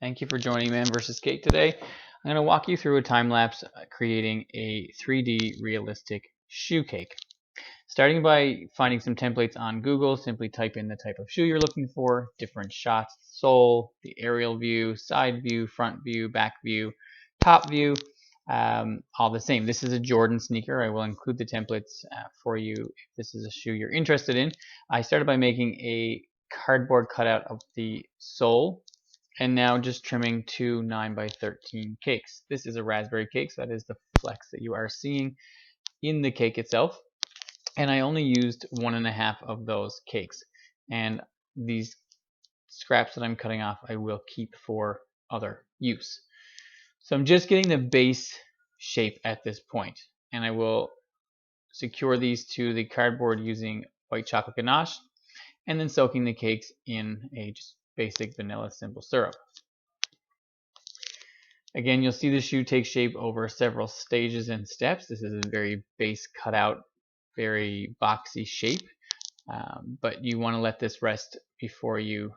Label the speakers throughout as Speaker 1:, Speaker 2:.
Speaker 1: Thank you for joining Man vs. Cake today. I'm going to walk you through a time lapse creating a 3D realistic shoe cake. Starting by finding some templates on Google, simply type in the type of shoe you're looking for, different shots, sole, the aerial view, side view, front view, back view, top view, all the same. This is a Jordan sneaker. I will include the templates for you if this is a shoe you're interested in. I started by making a cardboard cutout of the sole, and now just trimming two 9x13 cakes. This is a raspberry cake, so that is the flex that you are seeing in the cake itself. And I only used 1.5 of those cakes. And these scraps that I'm cutting off, I will keep for other use. So I'm just getting the base shape at this point, and I will secure these to the cardboard using white chocolate ganache, and then soaking the cakes in a just basic vanilla simple syrup. Again, you'll see the shoe take shape over several stages and steps. This is a very base cutout, very boxy shape, but you want to let this rest before you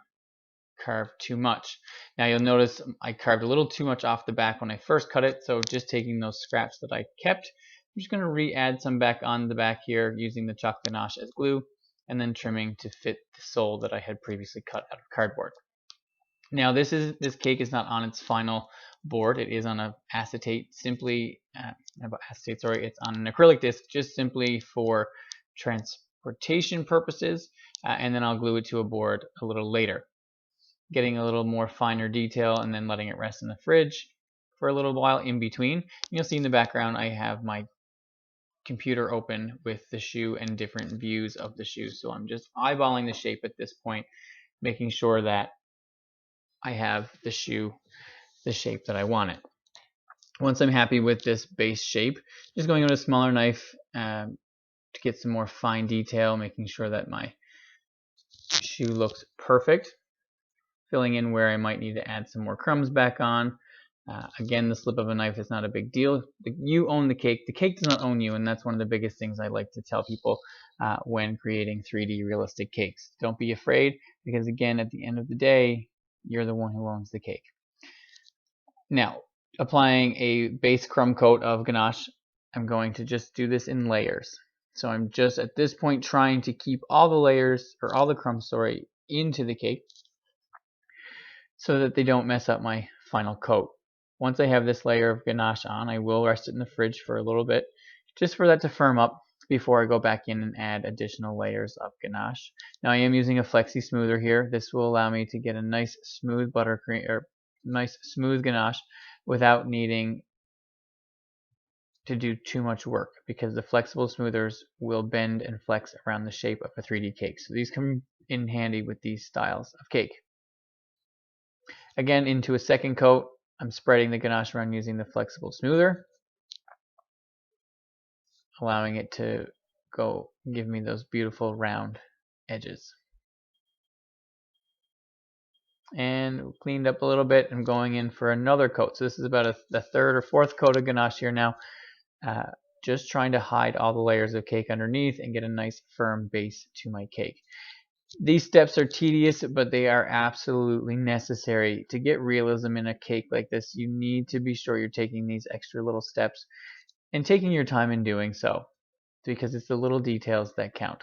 Speaker 1: carve too much. Now you'll notice I carved a little too much off the back when I first cut it, so just taking those scraps that I kept, I'm just going to re-add some back on the back here using the chocolate ganache as glue, and then trimming to fit the sole that I had previously cut out of cardboard. Now this cake is not on its final board. It is on a acetate, simply acetate. Sorry, it's on an acrylic disc, just simply for transportation purposes, and then I'll glue it to a board a little later, getting a little more finer detail, and then letting it rest in the fridge for a little while in between. You'll see in the background I have my computer open with the shoe and different views of the shoe. So I'm just eyeballing the shape at this point, making sure that I have the shoe the shape that I want it. Once I'm happy with this base shape, just going with a smaller knife to get some more fine detail, making sure that my shoe looks perfect, filling in where I might need to add some more crumbs back on. Again, the slip of a knife is not a big deal. You own the cake does not own you, and that's one of the biggest things I like to tell people when creating 3D realistic cakes. Don't be afraid, because again, at the end of the day, you're the one who owns the cake. Now, applying a base crumb coat of ganache, I'm going to just do this in layers. So I'm just at this point trying to keep all the layers, or all the crumbs, sorry, into the cake so that they don't mess up my final coat. Once I have this layer of ganache on, I will rest it in the fridge for a little bit, just for that to firm up before I go back in and add additional layers of ganache. Now I am using a flexi smoother here. This will allow me to get a nice smooth buttercream, or nice smooth ganache without needing to do too much work, because the flexible smoothers will bend and flex around the shape of a 3D cake. So these come in handy with these styles of cake. Again, into a second coat, I'm spreading the ganache around using the flexible smoother, allowing it to give me those beautiful round edges. And cleaned up a little bit. I'm going in for another coat. So this is about the third or fourth coat of ganache here now. Just trying to hide all the layers of cake underneath and get a nice firm base to my cake. These steps are tedious, but they are absolutely necessary. To get realism in a cake like this, you need to be sure you're taking these extra little steps and taking your time in doing so, because it's the little details that count.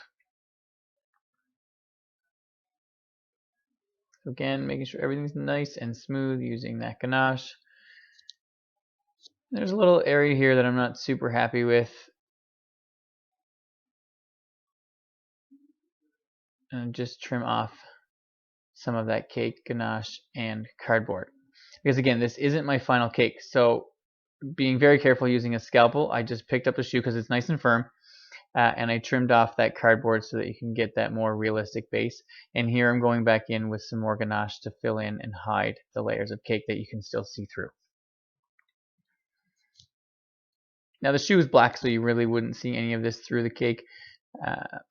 Speaker 1: Again, making sure everything's nice and smooth using that ganache. There's a little area here that I'm not super happy with, and just trim off some of that cake, ganache, and cardboard. Because again, this isn't my final cake, so being very careful using a scalpel, I just picked up the shoe because it's nice and firm, and I trimmed off that cardboard so that you can get that more realistic base. And here I'm going back in with some more ganache to fill in and hide the layers of cake that you can still see through. Now the shoe is black, so you really wouldn't see any of this through the cake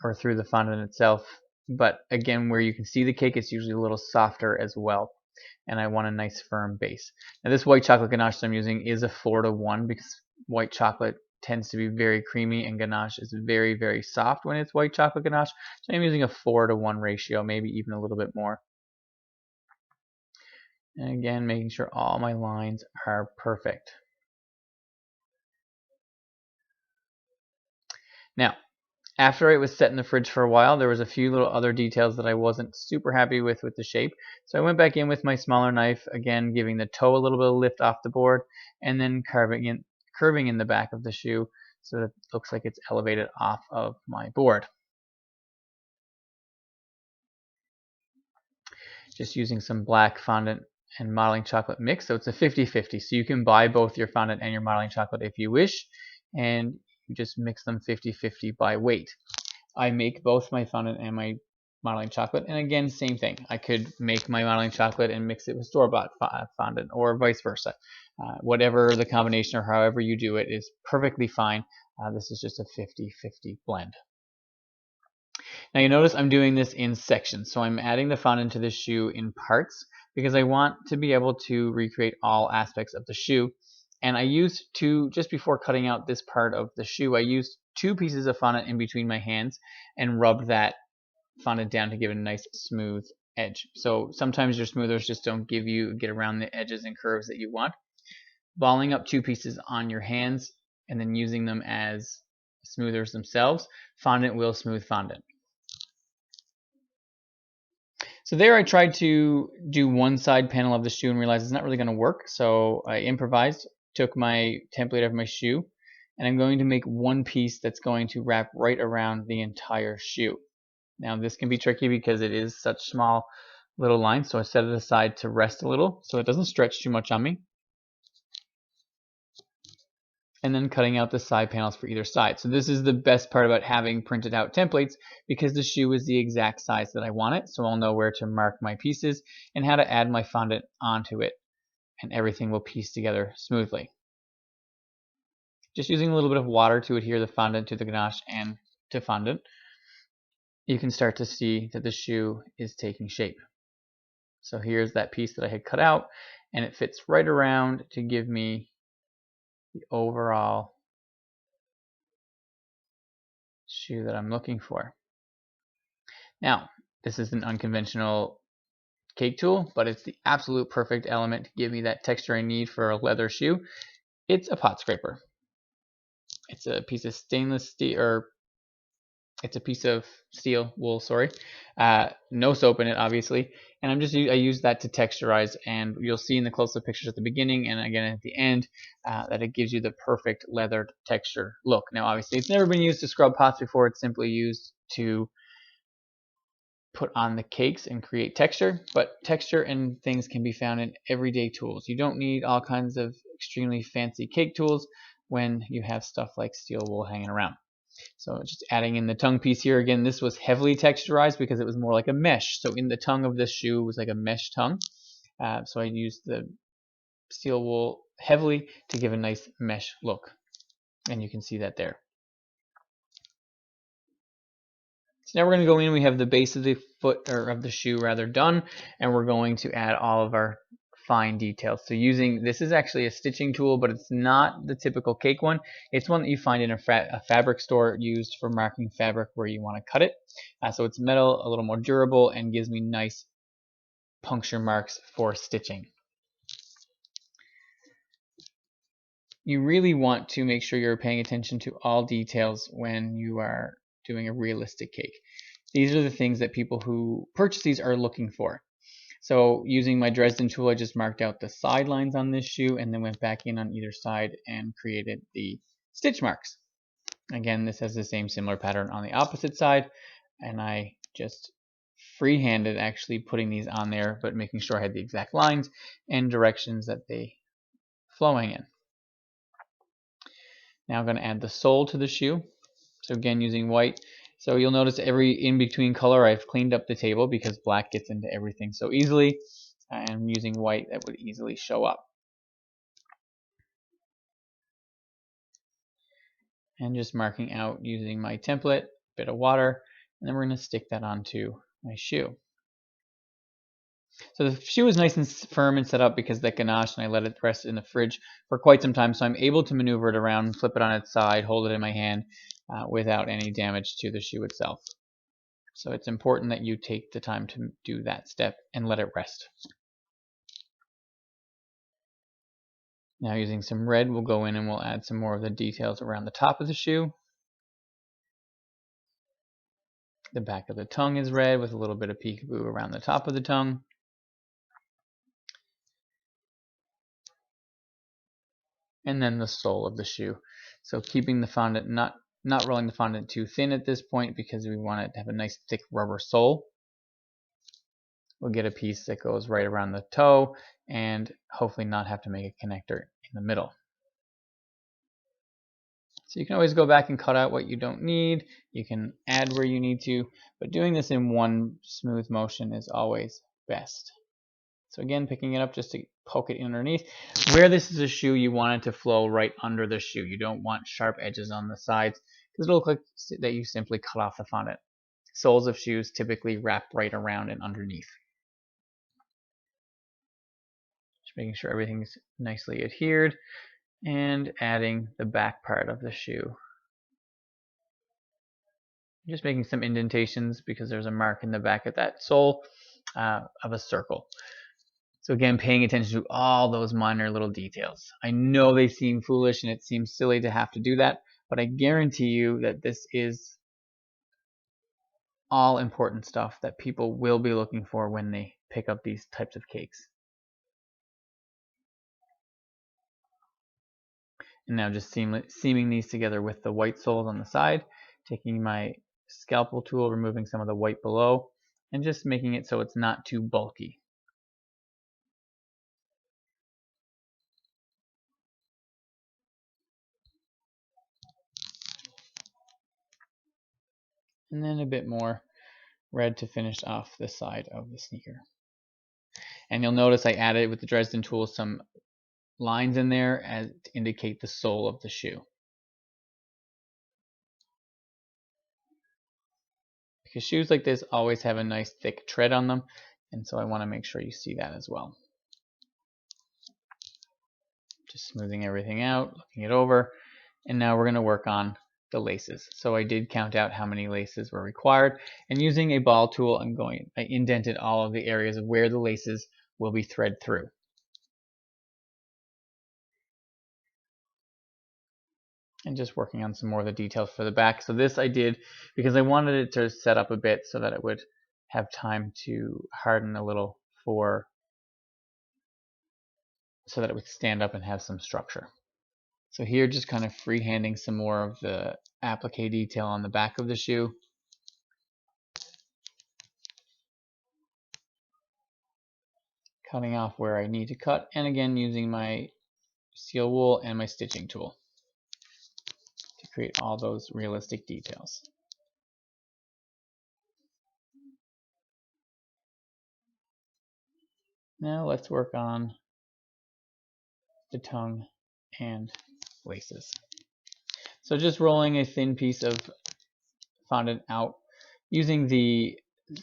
Speaker 1: or through the fondant itself. But again, where you can see the cake, it's usually a little softer as well. And I want a nice firm base. Now this white chocolate ganache that I'm using is a 4:1, because white chocolate tends to be very creamy and ganache is very, very soft when it's white chocolate ganache. So I'm using a 4:1 ratio, maybe even a little bit more. And again, making sure all my lines are perfect. Now, after it was set in the fridge for a while, there was a few little other details that I wasn't super happy with the shape. So I went back in with my smaller knife, again giving the toe a little bit of lift off the board, and then curving in the back of the shoe so that it looks like it's elevated off of my board. Just using some black fondant and modeling chocolate mix, so it's a 50-50. So you can buy both your fondant and your modeling chocolate if you wish, and you just mix them 50-50 by weight. I make both my fondant and my modeling chocolate, and again, same thing. I could make my modeling chocolate and mix it with store-bought fondant, or vice versa. Whatever the combination or however you do it is perfectly fine. This is just a 50-50 blend. Now you notice I'm doing this in sections, so I'm adding the fondant to the shoe in parts because I want to be able to recreate all aspects of the shoe. And I used just before cutting out this part of the shoe, I used 2 pieces of fondant in between my hands and rubbed that fondant down to give it a nice smooth edge. So sometimes your smoothers just don't get around the edges and curves that you want. Balling up 2 pieces on your hands and then using them as smoothers themselves, fondant will smooth fondant. So there I tried to do one side panel of the shoe and realized it's not really going to work. So I improvised, took my template of my shoe, and I'm going to make one piece that's going to wrap right around the entire shoe. Now this can be tricky because it is such small little lines, so I set it aside to rest a little so it doesn't stretch too much on me. And then cutting out the side panels for either side. So this is the best part about having printed out templates, because the shoe is the exact size that I want it, so I'll know where to mark my pieces and how to add my fondant onto it, and everything will piece together smoothly. Just using a little bit of water to adhere the fondant to the ganache and to fondant, you can start to see that the shoe is taking shape. So here's that piece that I had cut out, and it fits right around to give me the overall shoe that I'm looking for. Now, this is an unconventional cake tool, but it's the absolute perfect element to give me that texture I need for a leather shoe. It's a pot scraper. It's a piece of stainless steel, or it's a piece of steel wool, sorry. No soap in it, obviously. And I use that to texturize, and you'll see in the close-up pictures at the beginning and again at the end that it gives you the perfect leather texture look. Now, obviously, it's never been used to scrub pots before. It's simply used to put on the cakes and create texture, but texture and things can be found in everyday tools. You don't need all kinds of extremely fancy cake tools when you have stuff like steel wool hanging around. So just adding in the tongue piece here. Again, this was heavily texturized because it was more like a mesh. So in the tongue of this shoe was like a mesh tongue. So I used the steel wool heavily to give a nice mesh look. And you can see that there. So now we're going to go in. We have the base of the foot, or of the shoe rather, done, and we're going to add all of our fine details. So this is actually a stitching tool, but it's not the typical cake one. It's one that you find in a fabric store, used for marking fabric where you want to cut it. So it's metal, a little more durable, and gives me nice puncture marks for stitching. You really want to make sure you're paying attention to all details when you are doing a realistic cake. These are the things that people who purchase these are looking for. So using my Dresden tool, I just marked out the side lines on this shoe and then went back in on either side and created the stitch marks. Again, this has the same similar pattern on the opposite side, and I just freehanded actually putting these on there, but making sure I had the exact lines and directions that they flowing in. Now I'm going to add the sole to the shoe. So again, using white. So you'll notice every in-between color I've cleaned up the table because black gets into everything so easily. And using white, that would easily show up. And just marking out using my template, bit of water, and then we're going to stick that onto my shoe. So the shoe is nice and firm and set up because that ganache, and I let it rest in the fridge for quite some time, so I'm able to maneuver it around, flip it on its side, hold it in my hand without any damage to the shoe itself. So it's important that you take the time to do that step and let it rest. Now using some red, we'll go in and we'll add some more of the details around the top of the shoe. The back of the tongue is red with a little bit of peekaboo around the top of the tongue. And then the sole of the shoe. So keeping the fondant, not rolling the fondant too thin at this point because we want it to have a nice thick rubber sole. We'll get a piece that goes right around the toe and hopefully not have to make a connector in the middle. So you can always go back and cut out what you don't need. You can add where you need to, but doing this in one smooth motion is always best. So again, picking it up just to poke it underneath. Where this is a shoe, you want it to flow right under the shoe. You don't want sharp edges on the sides because it'll look like that you simply cut off the fondant. Soles of shoes typically wrap right around and underneath. Just making sure everything's nicely adhered and adding the back part of the shoe. Just making some indentations because there's a mark in the back of that sole of a circle. So again, paying attention to all those minor little details. I know they seem foolish and it seems silly to have to do that, but I guarantee you that this is all important stuff that people will be looking for when they pick up these types of cakes. And now just seaming these together with the white soles on the side, taking my scalpel tool, removing some of the white below, and just making it so it's not too bulky. And then a bit more red to finish off the side of the sneaker. And you'll notice I added with the Dresden tool some lines in there as to indicate the sole of the shoe. Because shoes like this always have a nice thick tread on them, and so I want to make sure you see that as well. Just smoothing everything out, looking it over, and now we're going to work on the laces. So I did count out how many laces were required, and using a ball tool, I indented all of the areas of where the laces will be thread through. And just working on some more of the details for the back. So this I did because I wanted it to set up a bit so that it would have time to harden a little so that it would stand up and have some structure. So here just kind of freehanding some more of the applique detail on the back of the shoe. Cutting off where I need to cut, and again using my seal wool and my stitching tool to create all those realistic details. Now let's work on the tongue and laces. So just rolling a thin piece of fondant out, using the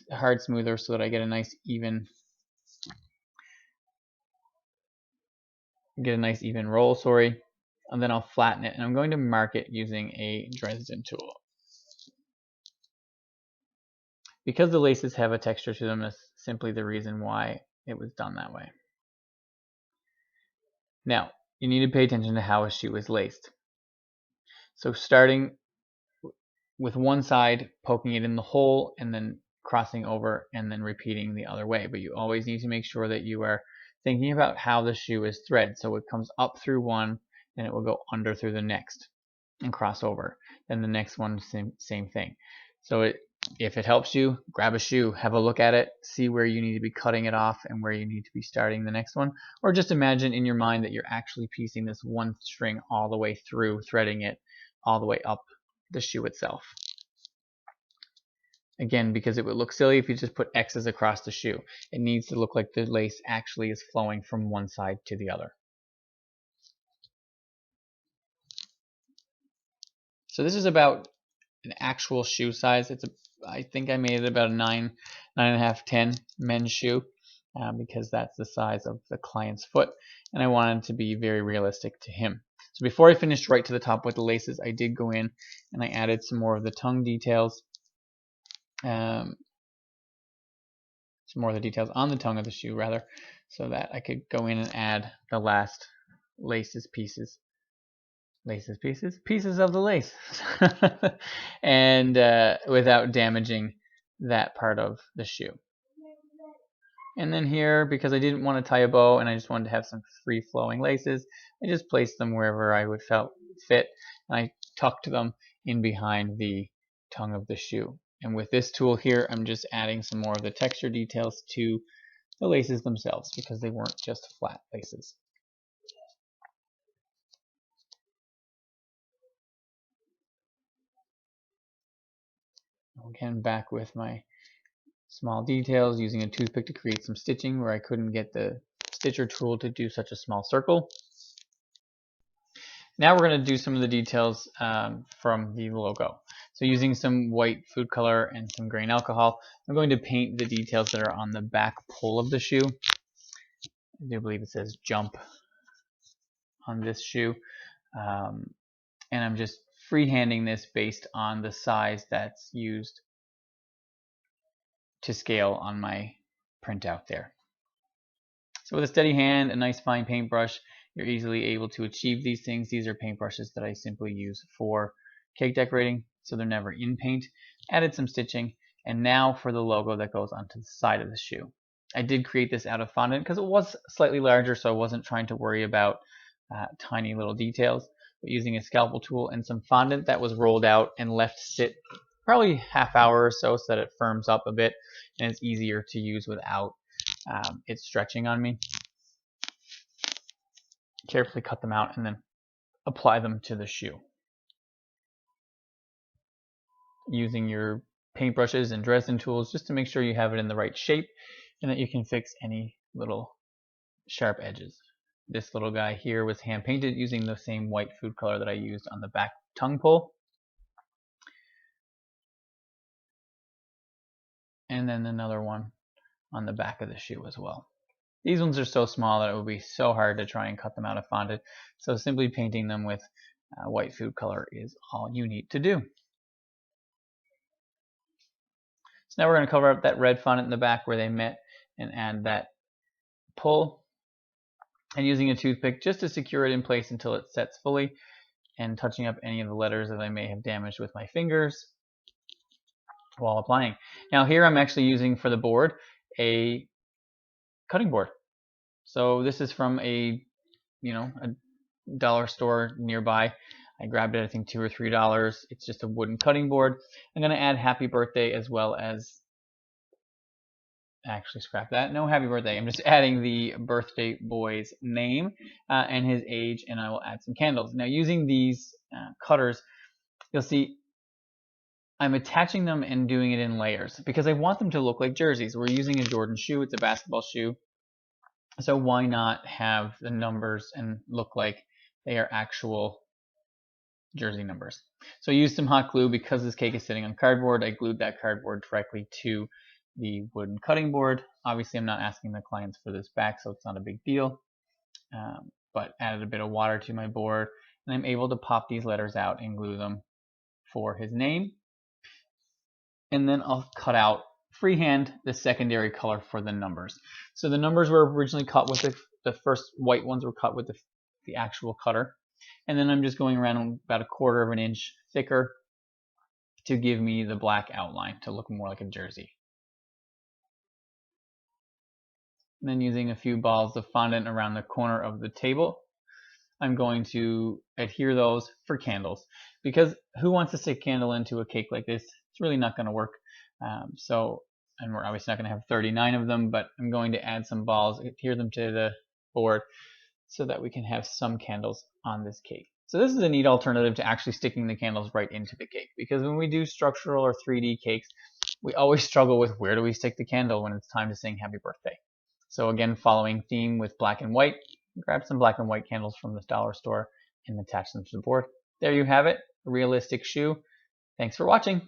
Speaker 1: hard smoother so that I get a nice even roll, and then I'll flatten it, and I'm going to mark it using a Dresden tool. Because the laces have a texture to them, that's simply the reason why it was done that way. Now, you need to pay attention to how a shoe is laced. So starting with one side, poking it in the hole, and then crossing over, and then repeating the other way. But you always need to make sure that you are thinking about how the shoe is thread. So it comes up through one, then it will go under through the next and cross over. Then the next one, same thing. So if it helps you, grab a shoe, have a look at it, see where you need to be cutting it off and where you need to be starting the next one. Or just imagine in your mind that you're actually piecing this one string all the way through, threading it all the way up the shoe itself. Again, because it would look silly if you just put X's across the shoe. It needs to look like the lace actually is flowing from one side to the other. So this is about an actual shoe size. I think I made it about a 9.5, 10 men's shoe because that's the size of the client's foot, and I wanted to be very realistic to him. So before I finished right to the top with the laces, I did go in and I added some more of the tongue details, some more of the details on the tongue of the shoe rather, so that I could go in and add the last pieces of the lace, and without damaging that part of the shoe. And then here, because I didn't want to tie a bow and I just wanted to have some free flowing laces, I just placed them wherever I would felt fit, and I tucked them in behind the tongue of the shoe. And with this tool here, I'm just adding some more of the texture details to the laces themselves, because they weren't just flat laces. Again, back with my small details, using a toothpick to create some stitching where I couldn't get the stitcher tool to do such a small circle. Now we're going to do some of the details from the logo. So using some white food color and some grain alcohol, I'm going to paint the details that are on the back pull of the shoe. I do believe it says jump on this shoe. And I'm just freehanding this based on the size that's used to scale on my printout there. So with a steady hand, a nice fine paintbrush, you're easily able to achieve these things. These are paintbrushes that I simply use for cake decorating, so they're never in paint. Added some stitching, and now for the logo that goes onto the side of the shoe. I did create this out of fondant because it was slightly larger, so I wasn't trying to worry about tiny little details. But using a scalpel tool and some fondant that was rolled out and left sit probably half hour or so that it firms up a bit and it's easier to use without it stretching on me. Carefully cut them out and then apply them to the shoe. Using your paintbrushes and Dresden tools just to make sure you have it in the right shape and that you can fix any little sharp edges. This little guy here was hand painted using the same white food color that I used on the back tongue pull. And then another one on the back of the shoe as well. These ones are so small that it would be so hard to try and cut them out of fondant, so simply painting them with white food color is all you need to do. So now we're going to cover up that red fondant in the back where they met and add that pull, and using a toothpick just to secure it in place until it sets fully, and touching up any of the letters that I may have damaged with my fingers while applying. Now here I'm actually using for the board a cutting board. So this is from a dollar store nearby. I grabbed it, I think $2 or $3. It's just a wooden cutting board. I'm going to add happy birthday as well as, actually scrap that, no happy birthday. I'm just adding the birthday boy's name and his age, and I will add some candles. Now using these cutters, you'll see I'm attaching them and doing it in layers because I want them to look like jerseys. We're using a Jordan shoe, it's a basketball shoe. So why not have the numbers and look like they are actual jersey numbers? So I used some hot glue because this cake is sitting on cardboard. I glued that cardboard directly to the wooden cutting board. Obviously I'm not asking the clients for this back, so it's not a big deal. But added a bit of water to my board, and I'm able to pop these letters out and glue them for his name. And then I'll cut out freehand the secondary color for the numbers. So the numbers were originally cut with the first white ones were cut with the actual cutter, and then I'm just going around about 1/4 of an inch thicker to give me the black outline to look more like a jersey. And then using a few balls of fondant around the corner of the table, I'm going to adhere those for candles, because who wants to stick a candle into a cake like this? It's really not going to work. And we're obviously not going to have 39 of them, but I'm going to add some balls, adhere them to the board so that we can have some candles on this cake. So this is a neat alternative to actually sticking the candles right into the cake, because when we do structural or 3D cakes, we always struggle with where do we stick the candle when it's time to sing happy birthday. So again, following theme with black and white, grab some black and white candles from the dollar store and attach them to the board. There you have it, a realistic shoe. Thanks for watching.